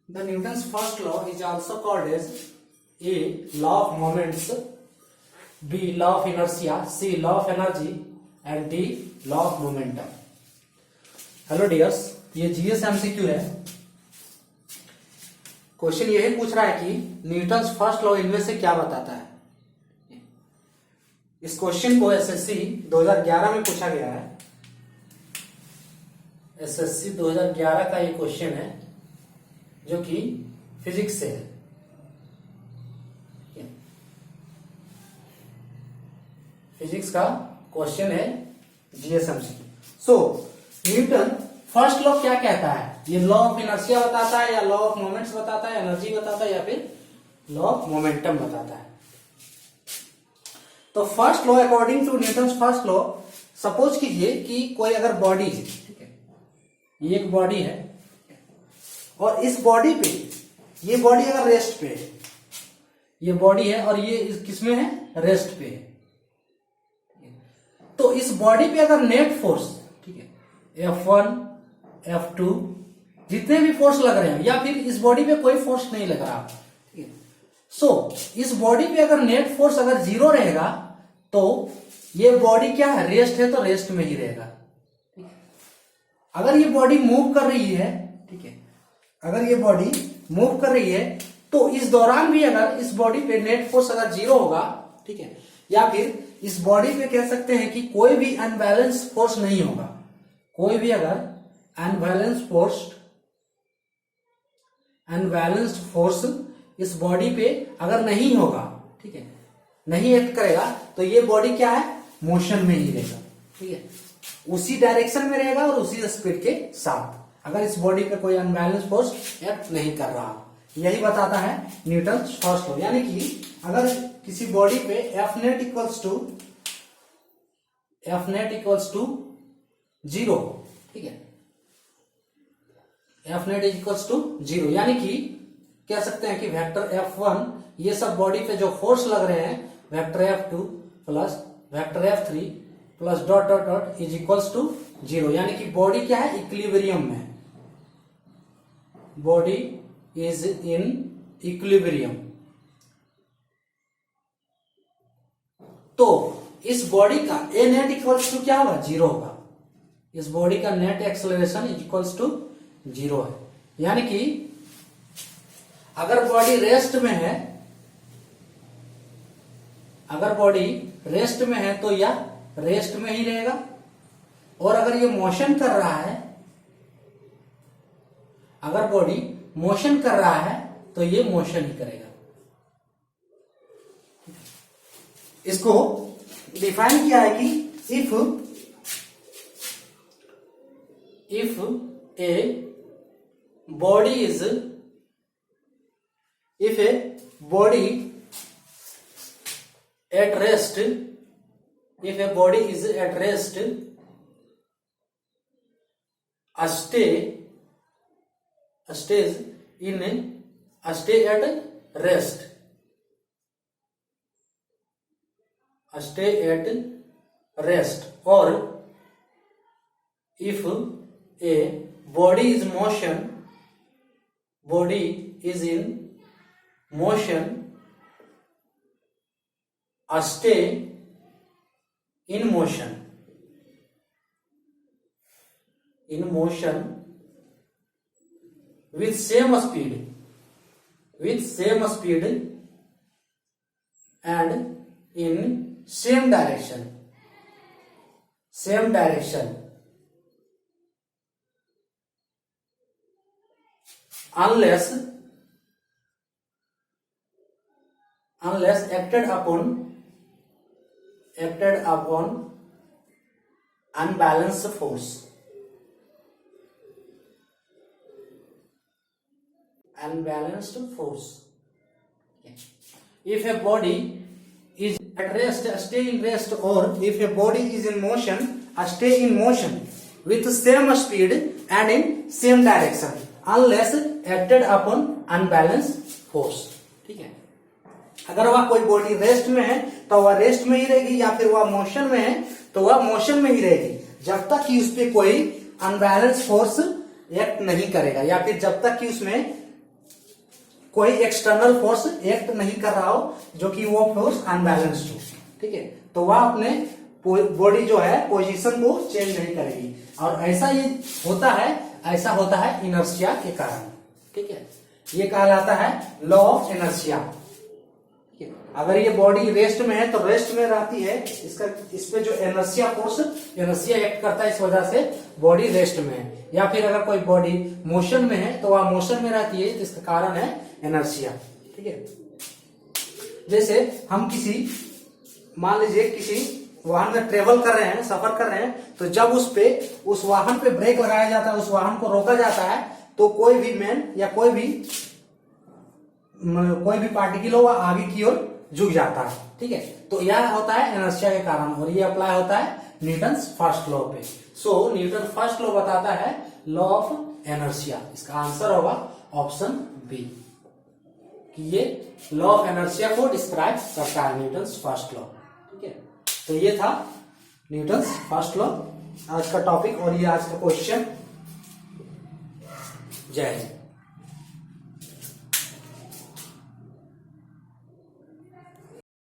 The Newton's first law is also called as A. Law of moments, B. Law of inertia, C. Law of energy and D. Law of momentum. Hello dears, ये GS MCQ है। Question यही पूछ रहा है कि Newton's first law इनमें से क्या बताता है। इस क्वेश्चन को एसएससी 2011 में पूछा गया है। एसएससी 2011 का ये क्वेश्चन है जो कि फिजिक्स से है। फिजिक्स का क्वेश्चन है जीएसएमसी। सो न्यूटन फर्स्ट लॉ क्या कहता है? ये लॉ ऑफ इनर्शिया बताता है या लॉ ऑफ मोमेंट्स बताता है, एनर्जी बताता है या फिर लॉ ऑफ मोमेंटम बताता है। तो first law according to Newton's first law, suppose कीजिए कि कोई अगर बॉडी है, ठीक है, ये एक बॉडी है और इस बॉडी पे, ये बॉडी अगर रेस्ट पे है, ये बॉडी है और ये किसमें है? रेस्ट पे है। तो इस बॉडी पे अगर नेट फोर्स, ठीक है, F1, F2 जितने भी फोर्स लग रहे हैं या फिर इस बॉडी पे कोई फोर्स नहीं लग रहा, ठीक है। सो इस बॉडी पे अगर नेट फोर्स अगर 0 रहेगा तो ये बॉडी क्या है? रेस्ट है, तो रेस्ट में ही रहेगा। ठीक है। अगर ये बॉडी मूव कर रही है, ठीक है, अगर ये बॉडी मूव कर रही है तो इस दौरान भी अगर इस बॉडी पे नेट फोर्स अगर 0 होगा, ठीक है, या फिर इस बॉडी पे कह सकते हैं कि कोई भी अनबैलेंस फोर्स नहीं होगा। कोई भी अगर अनबैलेंस्ड फोर्स इस बॉडी पे अगर नहीं होगा, ठीक है, नहीं एक्ट करेगा, तो ये बॉडी क्या है? मोशन में ही रहेगा, ठीक है, उसी डायरेक्शन में रहेगा और उसी स्पीड के साथ, अगर इस बॉडी पे कोई अनबैलेंस फोर्स एक्ट नहीं कर रहा। यही बताता है न्यूटन्स फर्स्ट लॉ। यानी कि अगर किसी बॉडी पे F net इक्वल्स टू 0, ठीक है, F net इक्वल्स टू 0, यानी कि कह सकते हैं कि वेक्टर F1, ये सब बॉडी पे जो फोर्स लग रहे हैं, vector F2 plus vector F3 plus dot dot dot is equals to 0, यानी कि बॉडी क्या है? इक्विलिब्रियम में, बॉडी इज इन इक्विलिब्रियम। तो इस बॉडी का ए नेट इक्वल्स टू क्या होगा? 0 होगा। इस बॉडी का net acceleration is equals to 0 है। यानी कि अगर बॉडी रेस्ट में है, अगर बॉडी रेस्ट में है तो यह रेस्ट में ही रहेगा, और अगर ये मोशन कर रहा है, अगर बॉडी मोशन कर रहा है तो ये मोशन ही करेगा। इसको डिफाइन किया है कि if a body is at rest, if a body is at rest, a stay at rest, or if a body is in motion, a stay in motion with same speed and in same direction unless acted upon unbalanced force. If a body is at rest, stay in rest, or if a body is in motion, stay in motion with same speed and in same direction unless acted upon unbalanced force. ठीक है, अगर वह कोई body rest में है तो वह rest में ही रहेगी, या फिर वह मोशन में है तो वह मोशन में ही रहेगी, जब तक कि उस पर कोई अनबैलेंस फोर्स एक्ट नहीं करेगा, या फिर जब तक कि उसमें कोई एक्सटर्नल फोर्स एक्ट नहीं कर रहा हो, जो कि वो फोर्स अनबैलेंस्ड हो, ठीक है, तो वह अपने बॉडी जो है पोजीशन को चेंज नहीं करेगी। और ऐसा ये होता है, ऐसा होता है इनर्शिया के कारण, ठीक है, ये कहलाता है लॉ ऑफ इनर्शिया। अगर ये बॉडी रेस्ट में है तो रेस्ट में रहती है, इसका इस पे जो इनर्शिया फोर्स, इनर्शिया एक्ट करता है, इस वजह से बॉडी रेस्ट में है। या फिर अगर कोई बॉडी मोशन में है तो वह मोशन में रहती है, जिसका कारण है इनर्शिया, ठीक है। जैसे हम किसी, मान लीजिए किसी वाहन में ट्रेवल कर रहे हैं, सफर कर रहे हैं, तो जब उस वाहन पे ब्रेक लगाया जाता है, उस वाहन को रोका जाता है, तो कोई भी मैन या कोई भी पार्टिकल हो वह आगे की ओर झुक जाता है, ठीक है। तो यह होता है इनर्शिया के कारण, और ये अप्लाई होता है न्यूटन्स फर्स्ट लॉ पे। सो न्यूटन फर्स्ट लॉ बताता है लॉ ऑफ इनर्शिया। इसका आंसर होगा ऑप्शन बी, कि ये लॉ ऑफ इनर्शिया को डिस्क्राइब करता है न्यूटन्स फर्स्ट लॉ, ठीक है। तो ये था न्यूटन्स फर्स्ट लॉ आज का टॉपिक, और ये आज का क्वेश्चन। जय हिंद।